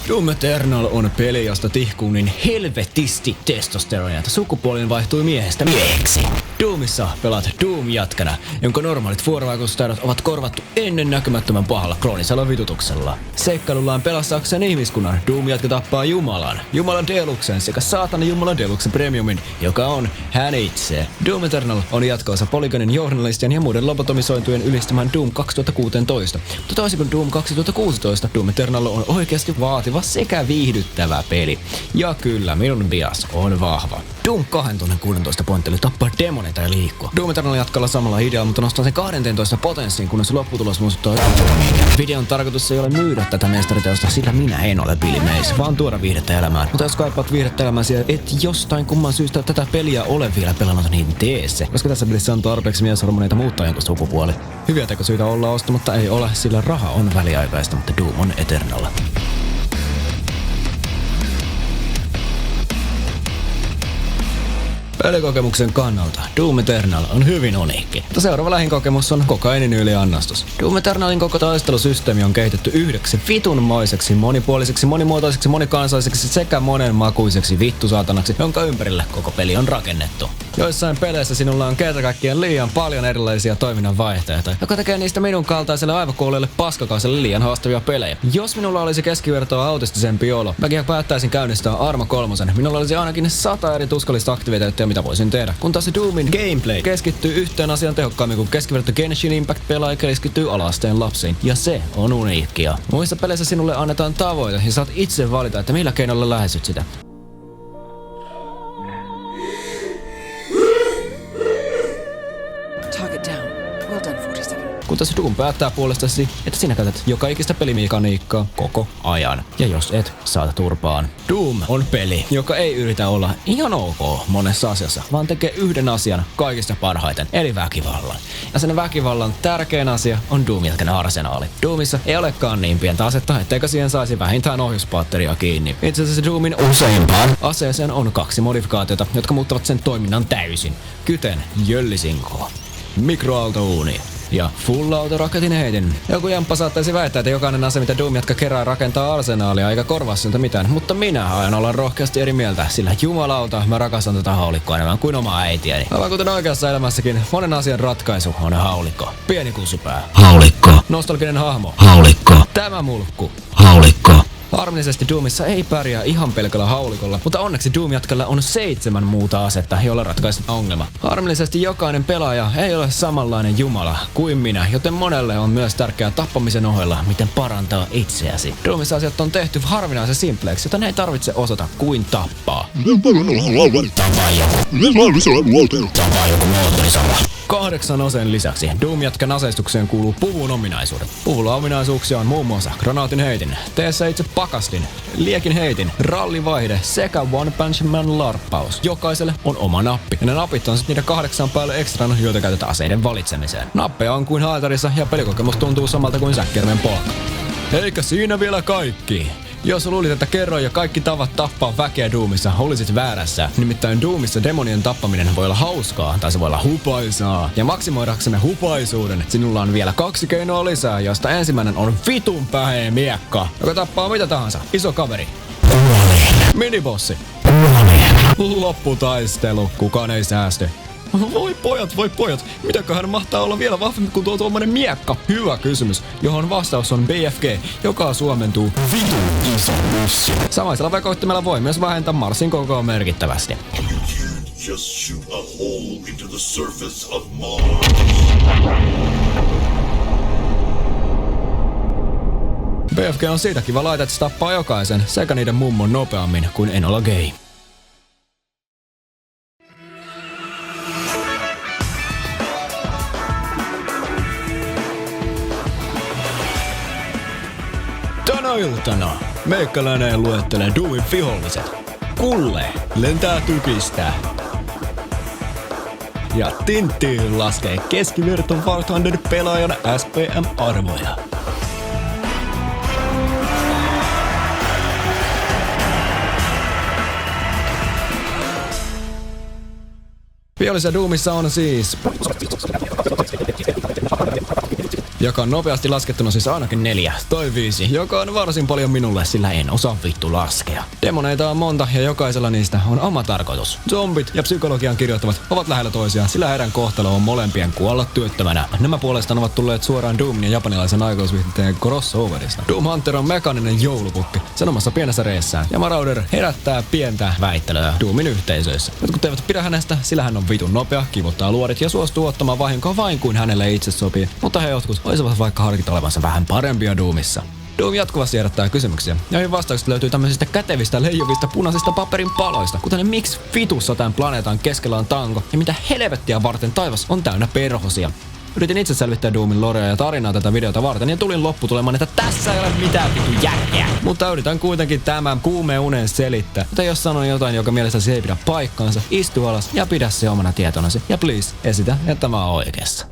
Doom Eternal on peli, josta tihkuu niin helvetisti testosteronia, että sukupuoli vaihtui miehestä mieheksi. Doomissa pelaat Doom-jatkana, jonka normaalit vuorovaikutustaidot ovat korvattu ennen näkymättömän pahalla kroonisella vitutuksella. Seikkailullaan pelastaakseen ihmiskunnan Doom-jatka tappaa Jumalan Deluxen sekä saatana Jumalan Deluxen Premiumin, joka on hän itse. Doom Eternal on jatko-osa Polygonin journalistien ja muiden lobotomisointujen ylistämään Doom 2016. Mutta toisin kuin Doom 2016, Doom Eternal on oikeasti vaativa sekä viihdyttävä peli. Ja kyllä, minun bias on vahva. Doom 2016 pointti oli tappaa demoneita ja liikkua. Doom Eternal jatkalla samalla idealla, mutta nostaa sen 12 potenssiin, kunnes lopputulos muistuttaa videon tarkoitus ei ole myydä tätä mestariteosta, sillä minä en ole Billy Mays, vaan tuoda viihdettä elämään. Mutta jos kaipaat viihdettä elämääsi ja et jostain kumman syystä tätä peliä ole vielä pelannut, niin tee se. Koska tässä pelissä on tarpeeksi mieshormoneita muuttaa jonkun sukupuoli. Hyviä tekosyitä olla ostamatta ei ole, sillä raha on väliaikaista, mutta Doom on Eternal. Pelikokemuksen kannalta Doom Eternal on hyvin uniikki, mutta seuraava lähin kokemus on kokainin yliannostus. Doom Eternalin koko taistelusysteemi on kehitetty yhdeksi vitunmaiseksi, monipuoliseksi, monimuotoiseksi, monikansaiseksi sekä monenmakuiseksi vittusaatanaksi, jonka ympärille koko peli on rakennettu. Joissain peleissä sinulla on kertakaikkien liian paljon erilaisia toiminnan vaihtoehtoja, joka tekee niistä minun kaltaiselle aivokuolleelle paskakaiselle liian haastavia pelejä. Jos minulla olisi keskivertoa autistisempi olo, mäkin päättäisin käynnistää Arma 3, minulla olisi ainakin 100 eri tuskallista aktiviteettia, mitä voisin tehdä. Kun taas se Doomin gameplay keskittyy yhteen asiaan tehokkaammin, kun keskiverto Genshin Impact-pelaaja keskittyy ala-asteen lapsiin. Ja se on uniikkia. Muissa peleissä sinulle annetaan tavoite ja saat itse valita, että millä keinolla lähestyt sitä. Target down. Well done, 47. Kun taas Doom päättää puolestasi, että sinä käytät joka ikistä pelimekaniikkaa koko ajan. Ja jos et, saat turpaan. Doom on peli, joka ei yritä olla ihan ok monessa asiassa, vaan tekee yhden asian kaikista parhaiten, eli väkivallan. Ja sen väkivallan tärkein asia on Doom-jatkan arsenaali. Doomissa ei olekaan niin pientä asetta, etteikö siihen saisi vähintään ohjuspatteria kiinni. Itse asiassa Doomin useimpaan aseeseen on 2 modifikaatiota, jotka muuttavat sen toiminnan täysin. Kyten jöllisinko, mikroaaltouuni ja full auto raketin heitin. Joku jamppa saattaisi väittää, että jokainen ase, mitä Doom-jatka kerää, rakentaa arsenaalia eikä korvaa siltä mitään, mutta minä aion olla rohkeasti eri mieltä, sillä jumalauta, mä rakastan tätä haulikkoa enemmän kuin omaa äitiäni. Aivan kuten oikeassa elämässäkin, monen asian ratkaisu on haulikko. Pieni kussupää. Haulikko. Nostalginen hahmo. Haulikko. Tämä mulkku. Haulikko. Harmillisesti Doomissa ei pärjää ihan pelkällä haulikolla, mutta onneksi Doom-jatkalla on 7 muuta asetta, joilla ratkaista ongelma. Harmillisesti jokainen pelaaja ei ole samanlainen jumala kuin minä, joten monelle on myös tärkeää tappamisen ohella, miten parantaa itseäsi. Doomissa asiat on tehty harvinaisen simpleiksi, joten ei tarvitse osata kuin tappaa. Tapaa joku moottorisala. 8 aseen lisäksi Doom-jatkan aseistukseen kuuluu puvun ominaisuudet. Puvulla ominaisuuksia on muun muassa granaatin heitin, T7 pakastin, liekin heitin, rallivaihde sekä One Punch Man larppaus. Jokaiselle on oma nappi, ja ne napit on sitten niiden 8 päälle ekstrana, joita käytetään aseiden valitsemiseen. Nappeja on kuin haetarissa ja pelikokemus tuntuu samalta kuin Säkkärmen polka. Eikä siinä vielä kaikki. Jos luulit, että kerroin jo kaikki tavat tappaa väkeä Doomissa, olisit väärässä. Nimittäin Doomissa demonien tappaminen voi olla hauskaa, tai se voi olla hupaisaa. Ja maksimoidaksemme hupaisuuden, sinulla on vielä 2 keinoa lisää, josta ensimmäinen on vitun päheä miekka, joka tappaa mitä tahansa. Iso kaveri. Minibossi. Lopputaistelu. Kukaan ei säästy. Voi pojat. Mitäköhän mahtaa olla vielä vahvempi kuin tuo tuommoinen miekka? Hyvä kysymys, johon vastaus on BFG, joka suomentuu vitun iso bussi. Samaisella vekoittimella voi myös vähentää Marsin kokoa merkittävästi. Just shoot a hole into the surface of Mars. BFG on siitä kiva laite, että se tappaa jokaisen sekä niiden mummon nopeammin kuin Enola Gay. Tänä iltana meikäläinen luettelee Doomin viholliset. Kulle lentää tykistä. Ja Tintin laskee keskiverton War Thunder pelaajan SPM-arvoja. Vihollisessa Doomissa on siis... joka on nopeasti laskettuna siis ainakin 4 tai 5, joka on varsin paljon minulle, sillä en osaa vittu laskea. Demoneita on monta ja jokaisella niistä on oma tarkoitus. Zombit ja psykologian kirjoittavat ovat lähellä toisiaan, sillä heidän kohtalo on molempien kuolla työttömänä. Nämä puolestaan ovat tulleet suoraan Doomin ja japanilaisen aikuisviihteen crossoverista. Doom Hunter on mekaaninen joulupukki sen omassa pienessä reissään, ja Marauder herättää pientä väittelyä Doomin yhteisöissä. Jotkut eivät pidä hänestä, sillä hän on vitun nopea, kivuttaa luodit ja suostuu ottamaan vahinkoa vain kuin hänelle itse sopii, mutta he jotkut olisivat vaikka harkita olevansa vähän parempia Doomissa. Doom jatkuvasti herättää kysymyksiä, joihin vastaukset löytyy tämmöisistä kätevistä, leijuvista punaisista paperin paloista, kuten miksi vitussa tämän planeetan keskellä on tanko ja mitä helvettiä varten taivas on täynnä perhosia. Yritin itse selvittää Doomin lorea ja tarinaa tätä videota varten ja tulin lopputulemaan, että tässä ei ole mitään vitu järkeä. Mutta yritän kuitenkin tämän kuumeen unen selittää. Mutta jos sanon jotain, joka mielestäsi ei pidä paikkaansa, istu alas ja pidä se omana tietonasi. Ja please, esitä, että mä oon oikeassa.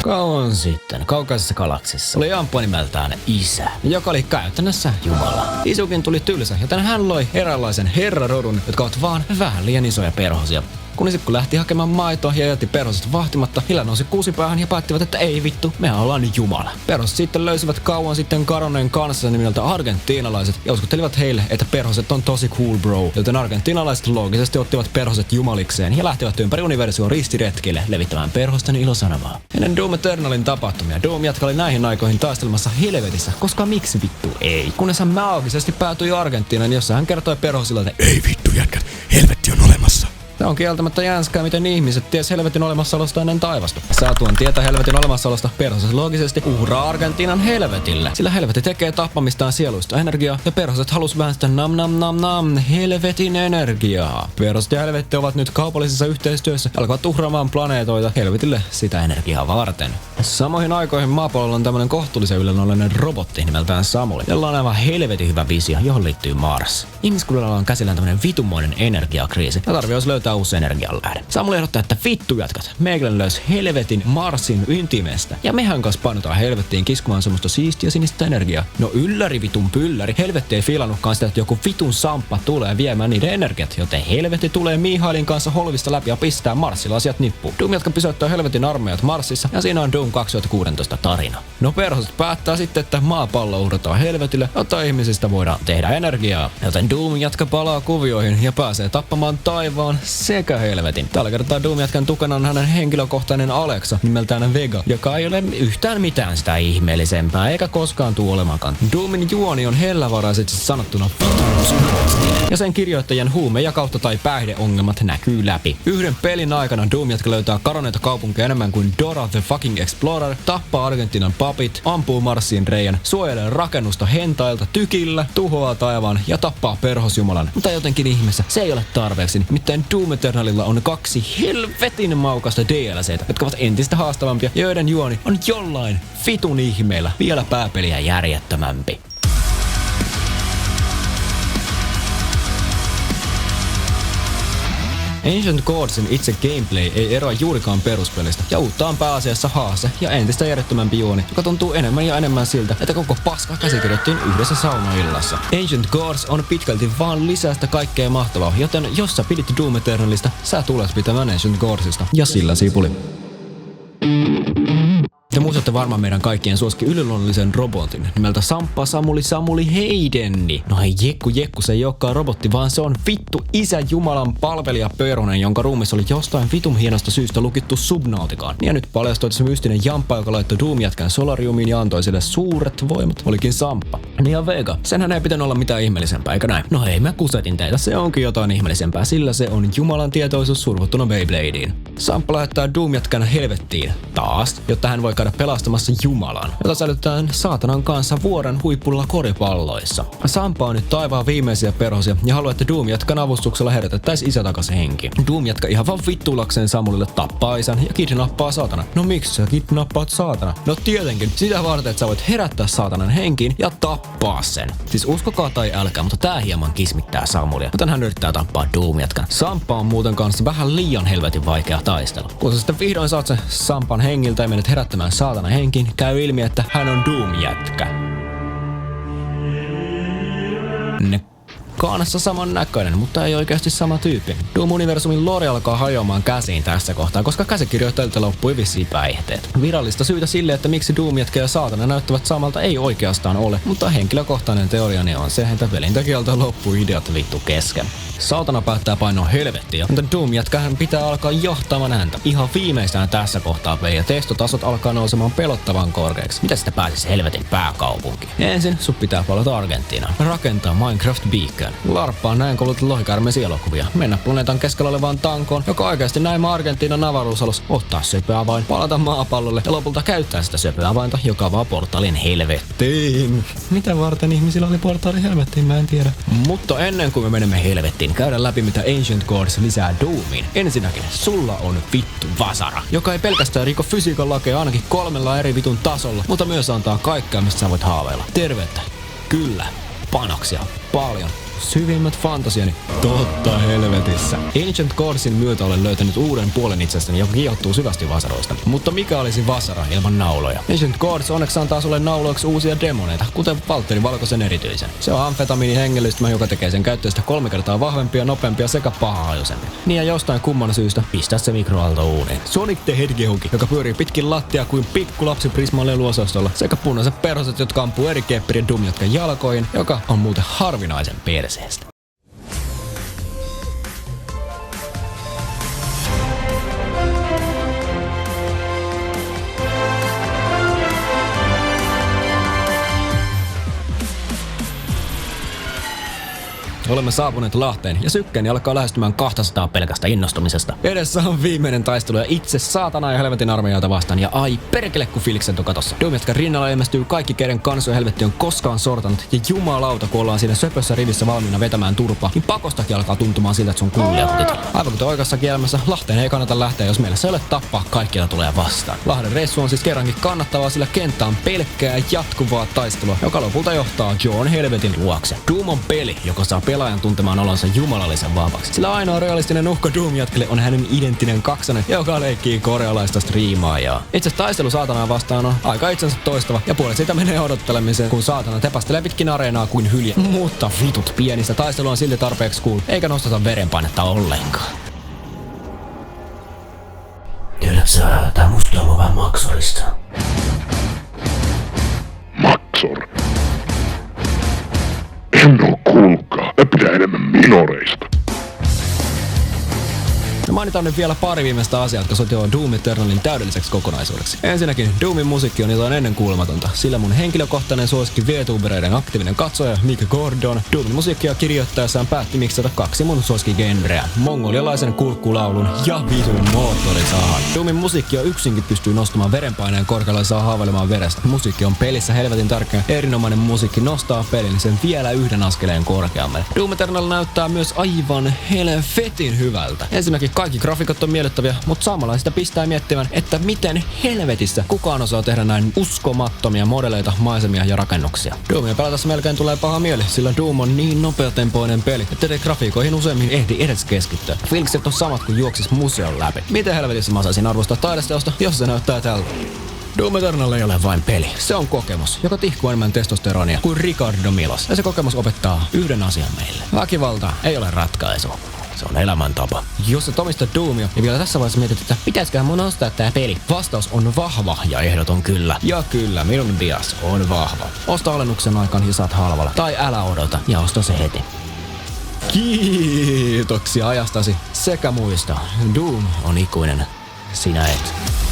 Kauan sitten, kaukaisessa galaksissa, oli ampua nimeltään Isä, joka oli käytännössä Jumala. Isukin tuli tylsä, joten hän loi eräänlaisen herrarodun, jotka ovat vaan vähän liian isoja perhosia. Kun Isikku lähti hakemaan maitoa ja jätti perhoset vahtimatta, Hillä nousi kuusipäähän ja päättivät, että ei vittu, mehän ollaan Jumala. Perhoset sitten löysivät kauan sitten kadonneen kanssa nimeltä argentiinalaiset ja uskottelivat heille, että perhoset on tosi cool bro, joten argentiinalaiset loogisesti ottivat perhoset jumalikseen ja lähtivät ympäri universuon ristiretkille levittämään perhosten ilosanomaa. Ennen Doom Eternalin tapahtumia Doom jatkali näihin aikoihin taistelemassa helvetissä, koska miksi vittu ei? Kunnes hän maagisesti päätyi Argentiinaan, jossa hän kertoi perhosille, että ei vittu jätkät, helvetti on olemassa. Tämä on kieltämättä jänskää, miten ihmiset ties helvetin olemassaolosta ennen taivasta. Saatuan tietää helvetin olemassaolosta, perhoset loogisesti uhraa Argentiinan helvetille. Sillä helvetti tekee tappamistaan sieluista energiaa, ja perhoset halus vähän sitä nam helvetin energiaa. Perhoset ja helvetti ovat nyt kaupallisessa yhteistyössä ja alkavat uhraamaan planeetoita helvetille sitä energiaa varten. Samoihin aikoihin maapallolla on tämmönen kohtuullisen yllänollinen robotti nimeltään Samuli, jolla on aivan helvetin hyvä visio, johon liittyy Mars. Ihmiskunnalla on käsillään tämmönen vitumoinen energiakriisi ja tarvii olisi löytää uusi energianlähde. Samuli ehdottaa, että vittu jatkat. Meikälän löys helvetin Marsin ytimestä. Ja mehän kanssa painutaan helvettiin kiskumaan semmoista siistiä sinistä energiaa. No ylläri vitun pylläri. Helvetti ei fiilannutkaan sitä, että joku vitun samppa tulee viemään niiden energiat. Joten helvetti tulee Mihailin kanssa holvista läpi ja pistää Marsilla asiat nippuun. Doom jatka pysäyttää helvetin armeijat Marsissa ja siinä on Doom 2016 tarina. No perhoset päättää sitten, että maapallo uhrataan helvetille, jotta ihmisistä voidaan tehdä energiaa. Joten Doom jatka palaa kuvioihin ja pääsee tappamaan taivaan sekä helvetin. Tällä kertaa Doom jatkan tukena on hänen henkilökohtainen Alexa nimeltään Vega, joka ei ole yhtään mitään sitä ihmeellisempää eikä koskaan tule olemaankaan. Doomin juoni on hellävaraisesti sanottuna ja sen kirjoittajien huume- ja kautta tai päihdeongelmat näkyy läpi. Yhden pelin aikana Doom jatka löytää kadonneita kaupunkeja enemmän kuin Dora the fucking Explorer, tappaa Argentiinan papit, ampuu Marsin reijän, suojelee rakennusta hentailta tykillä, tuhoaa taivaan ja tappaa perhosjumalan. Mutta jotenkin ihmeessä se ei ole tarpeeksi, nimittäin Doom Eternalilla on 2 helvetin maukasta DLCtä, jotka ovat entistä haastavampia ja joiden juoni on jollain vitun ihmeellä vielä pääpeliä järjettömämpi. Ancient Godsin itse gameplay ei eroa juurikaan peruspelistä, ja uutta on pääasiassa haaste ja entistä järjettömämpi juoni, joka tuntuu enemmän ja enemmän siltä, että koko paska käsikirjoittiin yhdessä saunaillassa. Ancient Gods on pitkälti vaan lisää sitä kaikkea mahtavaa, joten jos sä pidit Doom Eternalista, sä tulet pitämään Ancient Godsista. Ja sillä sipuli. Te muistatte varmaan meidän kaikkien suosikki yliluonnollisen robotin nimeltä Samppa Samuli Heidenni. No hei jekku, se ei olekaan robotti, vaan se on vittu isä jumalan palvelija Pöronen, jonka ruumissa oli jostain vitun hienosta syystä lukittu Subnautikaan. Ja nyt paljastui, että se mystinen jamppa, joka laittoi Doom-jätkän solariumiin ja antoi sille suuret voimat, olikin Samppa. Niin ja Vega, senhän ei pitänyt olla mitään ihmeellisempää, eikä näin? No hei, mä kusetin teitä, se onkin jotain ihmeellisempää, sillä se on jumalan tietoisuus survottuna Beybladeen. Samppa lähettää Doom-jätkän helvettiin taas, jotta hän voi käydä pelastamassa Jumalan, jota säilytetään saatanan kanssa vuoren huipulla koripalloissa. Samppa on nyt taivaan viimeisiä perhosia ja haluaa, että Doom-jätkän avustuksella herätettäisiin isä takas henki. Doom-jätkä ihan vaan vittuulakseen Samulille tappaa isän ja kidnappaa saatana. No miksi sä kidnappaat saatana? No tietenkin, sitä varten, että sä voit herättää saatanan henkiin ja tappaa sen. Siis uskokaa tai älkää, mutta tää hieman kismittää Samulia, joten hän yrittää tappaa Doom-jätkän. Samppa on muuten kanssa vähän liian helvetin vaikea taistelu. Kun sä sitten vihdoin saat sen Sampan hengiltä ja menet herättämään saatana henkiin, käy ilmi, että hän on Doom-jätkä. Ne kaanassa saman näköinen, mutta ei oikeasti sama tyyppi. Doom-universumin lore alkaa hajoamaan käsiin tässä kohtaa, koska käsikirjoittajilta loppui vissiin päihteet. Virallista syytä sille, että miksi Doom-jätkä ja saatana näyttävät samalta, ei oikeastaan ole, mutta henkilökohtainen teoriani on se, että pelintekijältä loppuu ideat vittu kesken. Saatana päättää painoa helvettiä, mutta Doom-jätkähän pitää alkaa johtamaan häntä. Ihan viimeistään tässä kohtaa peli ja testotasot alkaa nousemaan pelottavan korkeaksi. Mitä sitä pääsisi helvetin pääkaupunkiin? Ensin sut pitää palata Argentiinaan, rakentaa Minecraft Beacon, larppaa näin kuulut lohikäärmeisielokuvia, mennä planeetan keskellä olevaan tankoon, joka oikeasti näin Argentiinan avaruusalus, ottaa söpöavain, palata maapallolle ja lopulta käyttää sitä söpöavainta, joka avaa portaalin helvettiin. Mitä varten ihmisillä oli portaali helvettiin, mä en tiedä. Mutta ennen kuin me menemme helvettiin, käydä läpi mitä Ancient Gods lisää Doomiin. Ensinnäkin, sulla on vittu vasara, joka ei pelkästään riko fysiikan lakeja ainakin 3 eri vitun tasolla, mutta myös antaa kaikkea, mistä sä voit haaveilla. Tervettä. Kyllä. Panoksia. Paljon. Syvimmät fantasiani. Totta helvetissä. Ancient Godsin myötä olen löytänyt uuden puolen itsestäni, joka kiihottuu syvästi vasaroista. Mutta mikä olisi vasara ilman nauloja? Ancient Gods onneksi antaa sulle nauloiksi uusia demoneita, kuten Valtteri Valkoisen erityisen. Se on amfetamiinin hengellistymä, joka tekee sen käyttöistä 3 kertaa vahvempia, nopeampia sekä pahahajuisempia. Niin ja jostain kumman syystä pistää se mikroaaltouuniin. Sonic the Hedgehog, joka pyörii pitkin lattia kuin pikkulapsi Prisman leluosastolla, sekä punaiset perhoset, jotka ampuu eri keppirien Doom-jätkän jalkoihin, joka on muuten harvinaisen perseestä. Olemme saapuneet Lahteen ja sykkeeni alkaa lähestymään 200 pelkästä innostumisesta. Edessä on viimeinen taistelu ja itse saatana ja helvetin armeijalta vastaan ja ai perkele kun fiilikset on katossa. Doom-jätkän rinnalla ilmestyy kaikki keiden kansoja helvetti on koskaan sortanut ja jumalauta kun ollaan siinä söpössä rivissä valmiina vetämään turpaa, niin pakostakin alkaa tuntumaan siltä, että sun kuulijat kutit. Aivan kuten oikeassakin elämässä, Lahteen ei kannata lähteä, jos mielessä ei ole tappaa kaikkia tulee vastaan. Lahden reissu on siis kerrankin kannattavaa, sillä kenttä on pelkkää jatkuvaa taistelua, joka lopulta johtaa John helvetin luokse. Doom on peli, joka saa pelaajan tuntemaan olonsa jumalallisen vahvaksi. Sillä ainoa realistinen uhka Doom-jätkelle on hänen identtinen kaksonen, joka leikkii korealaista striimaajaa. Itse taistelu saatanaa vastaan on aika itsensä toistava ja puolet siitä menee odottelemiseen, kun saatana tepastelee pitkin areenaa kuin hylje. Mutta vitut pienistä taistelu on silti tarpeeksi cool, eikä nostata verenpainetta ollenkaan. Tiedätkö sä, tää musta on vähän maksorista. Maksor. En oo kuullutkaan. Mä pidän enemmän minoreista. Ja mainitaan nyt vielä pari viimeistä asiaa, jotka sotivat Doom Eternalin täydelliseksi kokonaisuudeksi. Ensinnäkin Doomin musiikki on jotain ennen kuulematonta, sillä mun henkilökohtainen suosikki VTubereiden aktiivinen katsoja Mick Gordon Doomin musiikkia kirjoittaessaan päätti miksata 2 mun suosikkigenreä, mongolialaisen kurkkulaulun ja vitun moottorisahan. Doomin musiikkia yksinkin pystyy nostamaan verenpaineen korkealle ja saa haaveilemaan verestä. Musiikki on pelissä helvetin tärkeä. Erinomainen musiikki nostaa pelin sen vielä yhden askeleen korkeammalle. Doom Eternal näyttää myös aivan helvetin hyvältä. Ensinnäkin kaikki grafiikat on miellyttäviä, mutta samalla sitä pistää miettimään, että miten helvetissä kukaan osaa tehdä näin uskomattomia modeleita, maisemia ja rakennuksia. Doomia pelatessa melkein tulee paha mieli, sillä Doom on niin nopeatempoinen peli, että grafiikoihin useimmin ehdi edes keskittyä. Fiilikset on samat kuin juoksis museon läpi. Miten helvetissä mä saisin arvostaa taideteosta, jos se näyttää tältä? Doom Eternal ei ole vain peli. Se on kokemus, joka tihkuu enemmän testosteronia kuin Ricardo Milos. Ja se kokemus opettaa yhden asian meille. Väkivalta ei ole ratkaisu. Se on elämäntapa. Jos et omista Doomia ja vielä tässä vaiheessa mietit, että pitäisiköhän mun ostaa tää peli, vastaus on vahva ja ehdoton kyllä. Ja kyllä, minun bias on vahva. Osta alennuksen aikaan ja saat halvalla. Tai älä odota ja osta se heti. Kiitoksia ajastasi sekä muista. Doom on ikuinen. Sinä et.